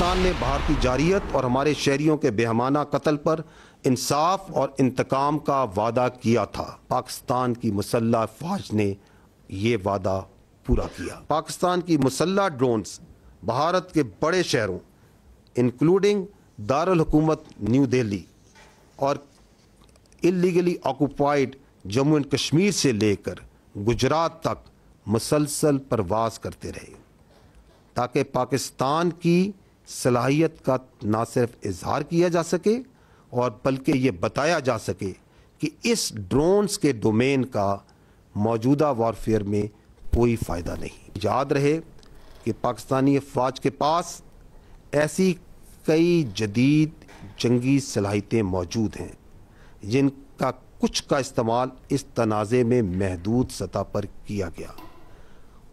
पाकिस्तान ने भारतीय जारियत और हमारे शहरियों के बेहमाना कत्ल पर इंसाफ और इंतकाम का वादा किया था। पाकिस्तान की मुसल्लह फौज ने ये वादा पूरा किया। पाकिस्तान की मुसल्लह ड्रोन्स भारत के बड़े शहरों इंक्लूडिंग दारुल हुकूमत न्यू दिल्ली और illegally occupied Jammu and Kashmir से लेकर गुजरात तक मुसलसल परवाज करते रहे, ताकि पाकिस्तान की सलाहियत का न सिर्फ इजहार किया जा सके और बल्कि ये बताया जा सके कि इस ड्रोन्स के डोमेन का मौजूदा वॉरफेयर में कोई फ़ायदा नहीं। याद रहे कि पाकिस्तानी फ़ौज के पास ऐसी कई जदीद जंगी सलाहियतें मौजूद हैं जिनका कुछ का इस्तेमाल इस तनाज़े में महदूद सतह पर किया गया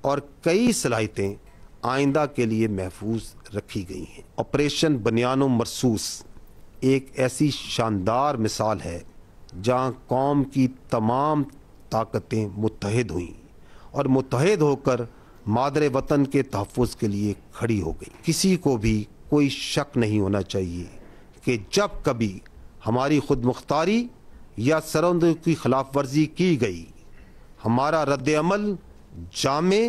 और कई सलाहियतें आइंदा के लिए महफूज रखी गई हैं। ऑपरेशन बनियानो मरसूस एक ऐसी शानदार मिसाल है जहां कौम की तमाम ताकतें मुत्तहिद हुईं और मुत्तहिद होकर मादरे वतन के तहफ़्फ़ुज़ के लिए खड़ी हो गई। किसी को भी कोई शक नहीं होना चाहिए कि जब कभी हमारी खुद मुख्तारी या सरहदों की खिलाफ वर्जी की गई, हमारा रद्द अमल जामे,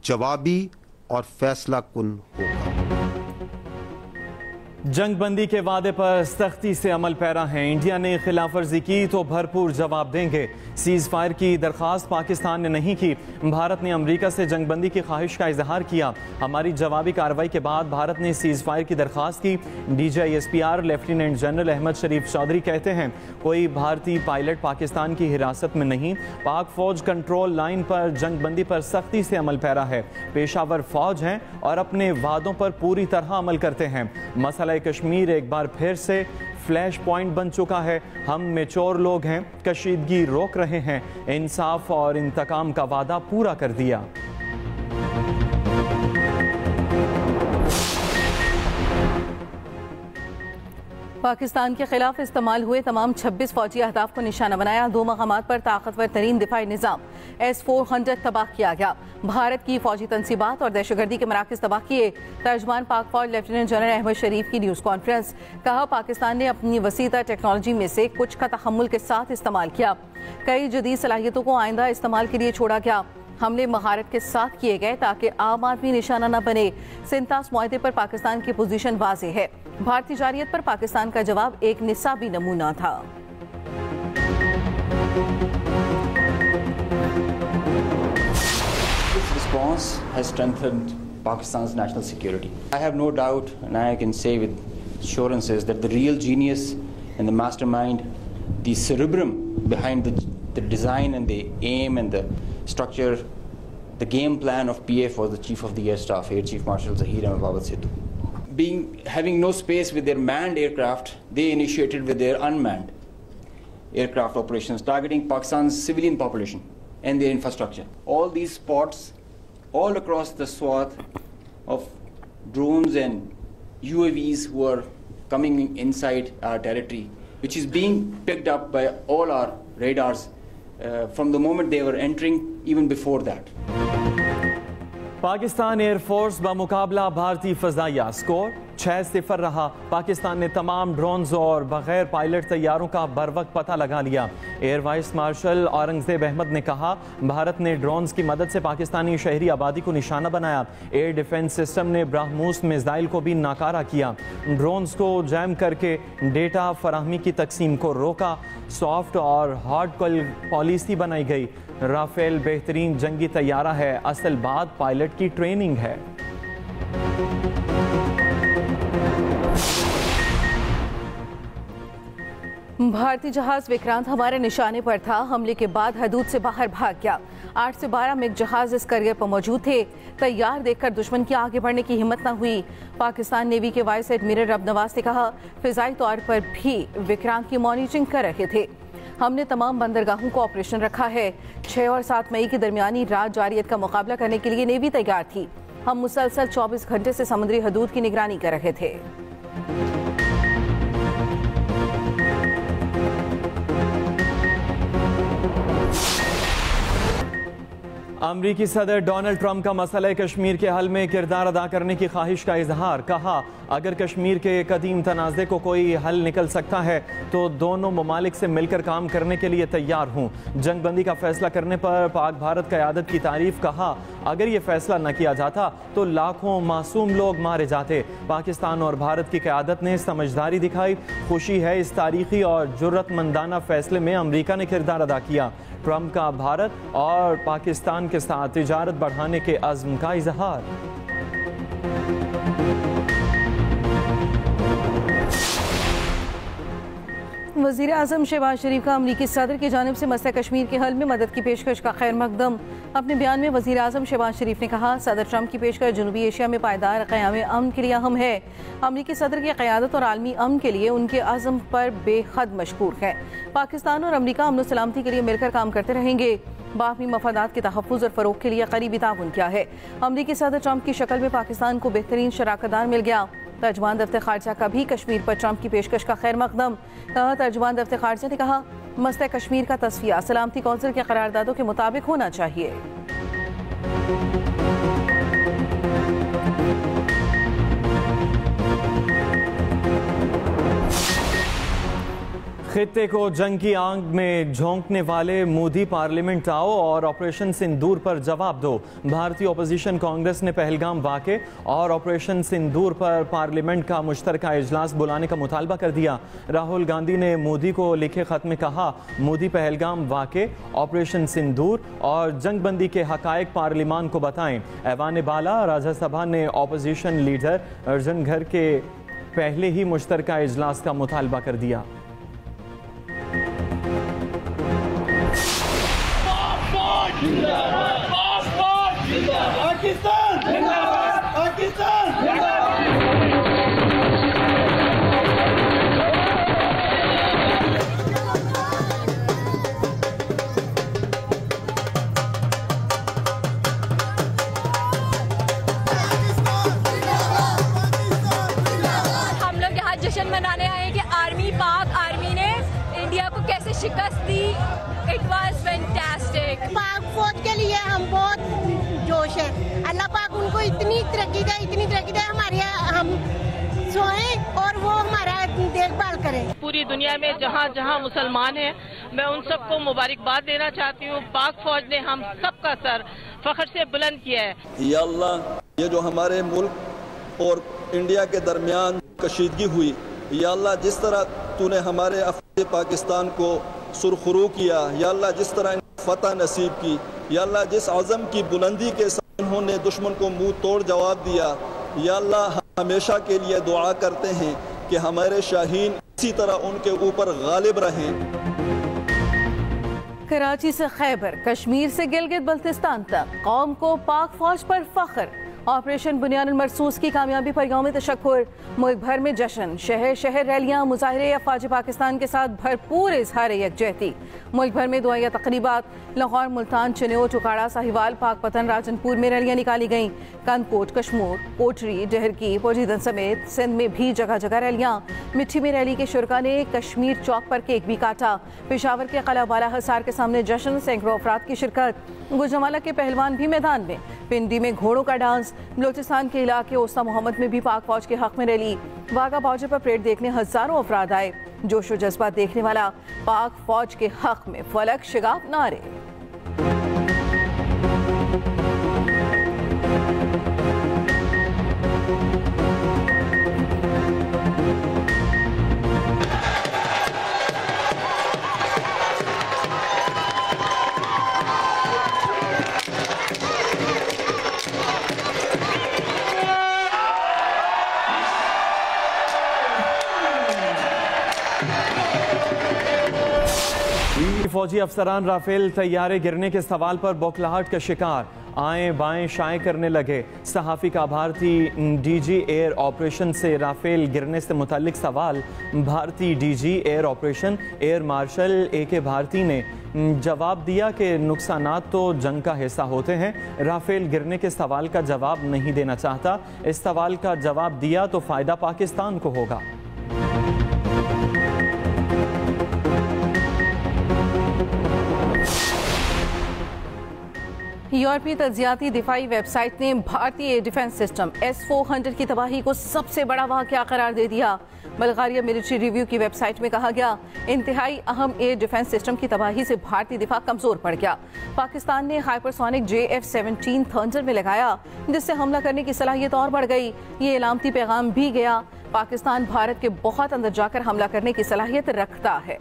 जवाबी और फैसला कुन होगा। जंगबंदी के वादे पर सख्ती से अमल पैरा है। इंडिया ने खिलाफ वर्जी की तो भरपूर जवाब देंगे। सीज फायर की दरख्वास्त पाकिस्तान ने नहीं की। भारत ने अमेरिका से जंगबंदी की ख्वाहिश का इजहार किया। हमारी जवाबी कार्रवाई के बाद भारत ने सीज फायर की दरख्वास्त की। DGISPR लेफ्टिनेंट जनरल अहमद शरीफ चौधरी कहते हैं कोई भारतीय पायलट पाकिस्तान की हिरासत में नहीं। पाक फौज कंट्रोल लाइन पर जंगबंदी पर सख्ती से अमल पैरा है। पेशावर फौज हैं और अपने वादों पर पूरी तरह अमल करते हैं। मसला कश्मीर एक बार फिर से फ्लैश पॉइंट बन चुका है। हम मेच्योर लोग हैं, कशीदगी रोक रहे हैं, इंसाफ और इंतकाम का वादा पूरा कर दिया। पाकिस्तान के खिलाफ इस्तेमाल हुए तमाम 26 फौजी अहदाफ को निशाना बनाया। 2 मकामात पर ताकतवर तरीन दिफाई निज़ाम S-400 तबाह किया गया। भारत की फौजी तनसीबात और दहशतगर्दी के मराकज़ तबाह किए। तर्जमान पाक फौज लेफ्टिनेंट जनरल अहमद शरीफ की न्यूज़ कॉन्फ्रेंस। कहा पाकिस्तान ने अपनी वसीता टेक्नोलॉजी में से कुछ का तहम्मुल के साथ इस्तेमाल किया। कई जदीद सलाहियतों को आइंदा इस्तेमाल के लिए छोड़ा गया। हमले महारत के साथ किए गए ताकि आम आदमी निशाना न बने। सिंतास मुआहदे पर पाकिस्तान की पोजीशन वाज़ेह है। भारतीय जारियत पर पाकिस्तान का जवाब एक निसाबी नमूना था। This response has strengthened Pakistan's national security. I have no doubt, and I can say with assurances, that the real genius and the mastermind, the cerebrum behind the design and the aim and the structure, the game plan of PF was the Chief of the Air Staff, Air Chief Marshal Zahir Ahmed Babad Sidhu. Having no space with their manned aircraft, they initiated with their unmanned aircraft operations, targeting Pakistan's civilian population and their infrastructure. All these spots, all across the swath of drones and UAVs who are coming inside our territory, which is being picked up by all our radars from the moment they were entering, even before that. Pakistan air force बमुकाबला भारतीय फजाइया score 6-0 रहा। पाकिस्तान ने तमाम drones और बगैर pilot तैयारों का बरवक्त पता लगा लिया। Air vice marshal Aurangzeb Ahmed ने कहा भारत ने ड्रोन्स की मदद से पाकिस्तानी शहरी आबादी को निशाना बनाया। एयर डिफेंस सिस्टम ने ब्रह्मोस मिसाइल को भी नाकारा किया। ड्रोन्स को जैम करके डेटा फराहमी की तकसीम को रोका। सॉफ्ट और हार्ड पॉलिसी बनाई गई। राफेल बेहतरीन जंगी तैयारा है, असल बात पायलट की ट्रेनिंग है। भारतीय जहाज विक्रांत हमारे निशाने पर था। हमले के बाद हदूद से बाहर भाग गया। 8 से 12 मिग जहाज इस करियर पर मौजूद थे। तैयार देखकर दुश्मन की आगे बढ़ने की हिम्मत न हुई। पाकिस्तान नेवी के वाइस एडमिरल रब नवाज ने कहा फिजाई तौर पर भी विक्रांत की मॉनिटरिंग कर रहे थे। हमने तमाम बंदरगाहों को ऑपरेशन रखा है। 6 और 7 मई की दरमियानी रात जारियत का मुकाबला करने के लिए नेवी तैयार थी। हम मुसलसल 24 घंटे से समुद्री हदूद की निगरानी कर रहे थे। अमरीकी सदर डोनाल्ड ट्रंप का मसला कश्मीर के हल में किरदार अदा करने की ख्वाहिश का इजहार। कहा, अगर कश्मीर के कदीम तनाज़े को कोई हल निकल सकता है तो दोनों ममालिक से मिलकर काम करने के लिए तैयार हूँ। जंगबंदी का फैसला करने पर पाक भारत क़यादत की तारीफ। कहा, अगर ये फैसला न किया जाता तो लाखों मासूम लोग मारे जाते। पाकिस्तान और भारत की क़यादत ने समझदारी दिखाई। खुशी है इस तारीखी और जुर्रतमंदाना फैसले में अमरीका ने किरदार अदा किया। ट्रंप का भारत और पाकिस्तान के साथ तिजारत बढ़ाने के अज़्म का इजहार। वज़ीर आज़म शहबाज शरीफ का अमरीकी सदर की जानिब से मसला कश्मीर के हल में मदद की पेशकश का खैर मकदम। अपने बयान में वज़ीर आज़म शहबाज शरीफ ने कहा, सदर ट्रंप की पेशकश जनूबी एशिया में पायदार क़याम अमन के लिए अहम है। अमरीकी सदर की क़यादत और आलमी अमन के लिए उनके अज़्म पर बेहद मशकूर है। पाकिस्तान और अमरीका अमन सलामती के लिए मिलकर काम करते रहेंगे। बाहमी मफादात के तहफ़्फ़ुज़ और फ़रोग़ के लिए क़रीबी ताउन किया है। अमरीकी सदर ट्रंप की शक्ल में पाकिस्तान को बेहतरीन शराकतदार मिल गया। तर्जुमान दफ्तर खारजा का भी कश्मीर पर ट्रंप की पेशकश का खैर मकदम। तर्जुमान दफ्तर खारजा ने कहा, मसला कश्मीर का तस्फिया सलामती कौंसिल के करारदादों के मुताबिक होना चाहिए। खित्ते को जंग की आग में झोंकने वाले मोदी पार्लियामेंट आओ और ऑपरेशन सिंदूर पर जवाब दो। भारतीय अपोजिशन कांग्रेस ने पहलगाम वाक़े और ऑपरेशन सिंदूर पर पार्लियामेंट का मुश्तरका इजलास बुलाने का मुतालबा कर दिया। राहुल गांधी ने मोदी को लिखे खत में कहा, मोदी पहलगाम वाक़े, ऑपरेशन सिंदूर और जंगबंदी के हकायक पार्लिमान को बताएं। ऐवान बाला राज्यसभा ने अपोजिशन लीडर अर्जुन घर के पहले ही मुश्तरका इजलास का मुतालबा कर दिया। पाकिस्तान पाकिस्तान हम लोग यहाँ जश्न मनाने आए हैं कि पाक आर्मी ने इंडिया को कैसे शिकस्त दी। It was fantastic. पाक फौज के लिए हम बहुत जोश है। अल्लाह पाक उनको इतनी तरक्की दे हमारे हम सोए और वो हमारा देखभाल करें। पूरी दुनिया में जहाँ जहाँ मुसलमान हैं, मैं उन सबको मुबारकबाद देना चाहती हूँ। पाक फौज ने हम सबका सर फख्र से बुलंद किया है। या अल्लाह, ये जो हमारे मुल्क और इंडिया के दरमियान कशीदगी हुई, या अल्लाह जिस तरह तूने हमारे अफवाज पाकिस्तान को सुरखरू किया, या अल्लाह जिस तरह फतह नसीब की, या अल्लाह जिस आज़म की बुलंदी के साथ इन्होंने दुश्मन को मुंह तोड़ जवाब दिया, या अल्लाह हमेशा के लिए दुआ करते हैं कि हमारे शाहीन इसी तरह उनके ऊपर गालिब रहें। कराची से खैबर, कश्मीर से गिलगित बल्तिस्तान तक कौम को पाक फौज पर फख्र। ऑपरेशन बुनियानुल मरसूस की कामयाबी पर यौम तशक्कुर। मुल्क भर में जश्न, शहर शहर रैलियां, मुजाहरे अफवाज पाकिस्तान के साथ भरपूर इजहार यकजहती। मुल्क भर में दुआया तकरीबात। लाहौर, मुल्तान, चिन्योट, उकाड़ा, साहिवाल, पाकपतन, राजनपुर में रैलियां निकाली गईं। कंदकोट, कशमूर, कोटरी, डहरकी, पोजीदन समेत सिंध में भी जगह जगह रैलियां। मिट्टी में रैली के शुरका ने कश्मीर चौक पर केक भी काटा। पेशावर के किला बाला हिसार के सामने जश्न, सैकड़ों अफराद की शिरकत। गुजरांवाला के पहलवान भी मैदान में। पिंडी में घोड़ों का डांस। बलोचिस्तान के इलाके ओस्ता मोहम्मद में भी पाक फौज के हक में रैली। वाघा बॉर्डर पर परेड देखने हजारों अफराद आए। जोश व जज्बा देखने वाला पाक फौज के हक में फलक शिगाफ नारे। फौजी अफसरान राफेल तैयारे गिरने के सवाल पर बौखलाहट का शिकार। आए बाएं शाएं करने लगे। सहाफ़ी का भारतीय डीजी एयर ऑपरेशन से राफेल गिरने से मुताल्लिक सवाल। भारतीय DG air operation air marshal AK Bharti ने जवाब दिया कि नुकसानात तो जंग का हिस्सा होते हैं। राफेल गिरने के सवाल का जवाब नहीं देना चाहता। इस सवाल का जवाब दिया तो फ़ायदा पाकिस्तान को होगा। यूरोपीय तज्जियाती दिफाई वेबसाइट ने भारतीय डिफेंस सिस्टम S-400 की तबाही को सबसे बड़ा वाक़या करार दे दिया। बल्गारिया मिलिट्री रिव्यू की वेबसाइट में कहा गया, इंतहाई अहम एयर डिफेंस सिस्टम की तबाही से भारतीय दिफा कमजोर पड़ गया। पाकिस्तान ने हाइपरसोनिक JF-17 थंडर में लगाया, जिससे हमला करने की सलाहियत और बढ़ गई। ये इलामती पैगाम भी गया, पाकिस्तान भारत के बहुत अंदर जाकर हमला करने की सलाहियत रखता है।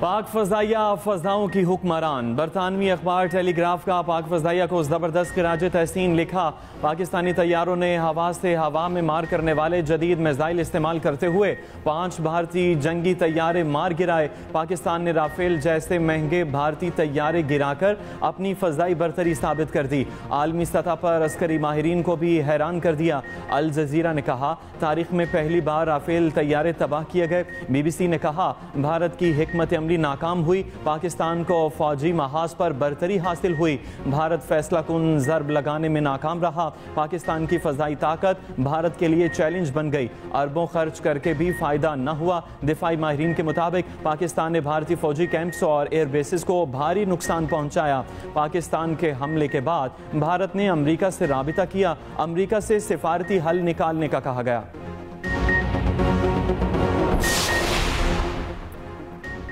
पाक फजाइया फजाओं की हुक्मरान। बरतानवी अखबार टेलीग्राफ का पाक फजाइया को जबरदस्त खराज तहसीन लिखा। पाकिस्तानी तैयारों ने हवा से हवा में मार करने वाले जदीद मिसाइल इस्तेमाल करते हुए 5 भारतीय जंगी तैयारे मार गिराए। पाकिस्तान ने राफेल जैसे महंगे भारतीय तैयारे गिराकर अपनी फजाई बरतरी साबित कर दी। आलमी सतह पर अस्करी माहिरीन को भी हैरान कर दिया। अल जजीरा ने कहा, तारीख में पहली बार राफेल तैयारे तबाह किए गए। BBC ने कहा, भारत की हिकमत अमली नाकाम हुई, पाकिस्तान को फौजी महाज पर बरतरी हासिल हुई। भारत फैसला कुन जर्ब लगाने में नाकाम रहा। पाकिस्तान की फजाई ताकत भारत के लिए चैलेंज बन गई। अरबों खर्च करके भी फायदा न हुआ। दिफाई माहिरीन के मुताबिक पाकिस्तान ने भारतीय फौजी कैंप्स और एयर बेसिस को भारी नुकसान पहुंचाया। पाकिस्तान के हमले के बाद भारत ने अमेरिका से राबिता किया। अमेरिका से सिफारती हल निकालने का कहा गया।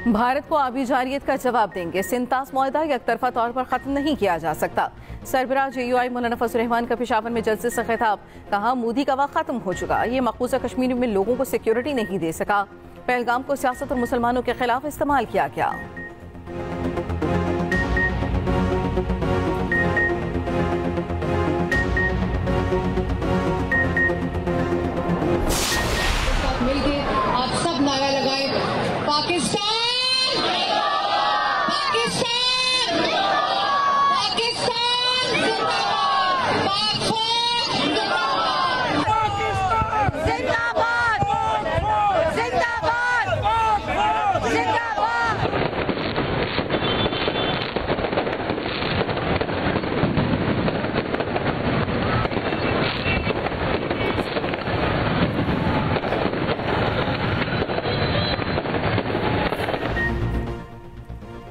भारत को आबी जारियत का जवाब देंगे। सिंतास मुआहदा एकतरफा तौर पर खत्म नहीं किया जा सकता। सरबराह JUI मौलाना फजल रहमान का पेशावर में जलसे से खिताब, कहा, मोदी का वक्त खत्म हो चुका। ये मकबूजा कश्मीर में लोगों को सिक्योरिटी नहीं दे सका। पहलगाम को सियासत और मुसलमानों के खिलाफ इस्तेमाल किया गया। मिलके आप सब नारा लगाए, पाकिस्तान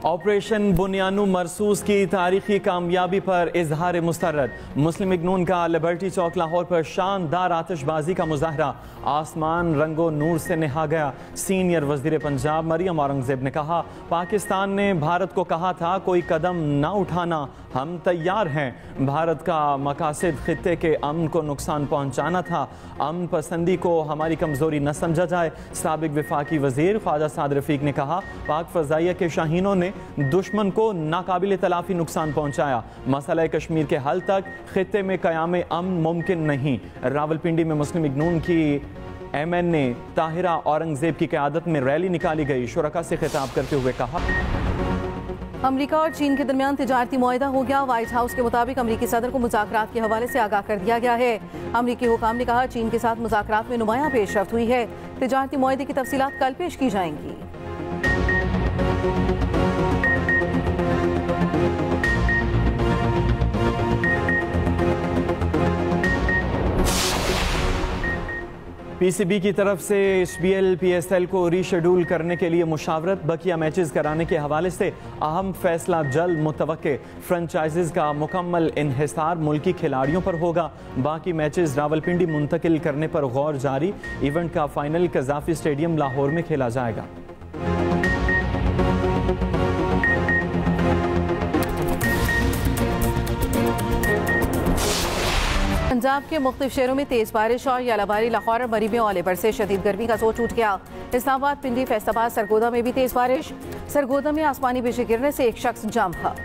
ऑपरेशन बुनियानु मरसूस की तारीखी कामयाबी पर इजहार मुस्तरद। मुस्लिम लीग नून का लिबर्टी चौक लाहौर पर शानदार आतिशबाजी का मुजाहरा। आसमान रंगो नूर से नहा गया। सीनियर वजीर पंजाब मरियम औरंगजेब ने कहा, पाकिस्तान ने भारत को कहा था कोई कदम ना उठाना, हम तैयार हैं। भारत का मकासद खित्ते के अमन को नुकसान पहुंचाना था। अमन पसंदी को हमारी कमजोरी न समझा जाए। साबिक विफाकी वजीर ख्वाजा साद रफीक ने कहा, पाक फजाइया के शाहीनों ने दुश्मन को नाकाबिल तलाफी नुकसान पहुंचाया। मसला कश्मीर के हल तक खित्ते में क़याम अमन मुमकिन नहीं। रावलपिंडी में मुस्लिम लीग नून की MN ने ताहिरा औरंगजेब की क़यादत में रैली निकाली गई। शुरका से खिताब करते हुए कहा, अमेरिका और चीन के दरमियान तिजारती मुआहदा हो गया। व्हाइट हाउस के मुताबिक अमेरिकी सदर को मुज़ाकरात के हवाले से आगाह कर दिया गया है। अमेरिकी हुकाम ने कहा, चीन के साथ मुज़ाकरात में नुमायां पेशरफ्त हुई है। तिजारती मुआहदे की तफसीलात कल पेश की जाएंगी। PCB की तरफ से SBL PSL को रीशेड्यूल करने के लिए मुशावरत। बकिया मैचेस कराने के हवाले से अहम फैसला जल्द मुतवक्के। फ्रेंचाइजीज का मुकम्मल इन्हिसार मुल्की खिलाड़ियों पर होगा। बाकी मैचेस रावलपिंडी मुंतकिल करने पर गौर जारी। इवेंट का फाइनल कज़ाफी स्टेडियम लाहौर में खेला जाएगा। पंजाब के मुख्तलिफ शहरों में तेज बारिश और यालाबारी। लाहौर और मरी में ओले बरसे, शदीद गर्मी का जोर टूट गया। इस्लामाबाद, पिंडी, फैसलाबाद, सरगोदा में भी तेज बारिश। सरगोदा में आसमानी बिजली गिरने से एक शख्स जाम था।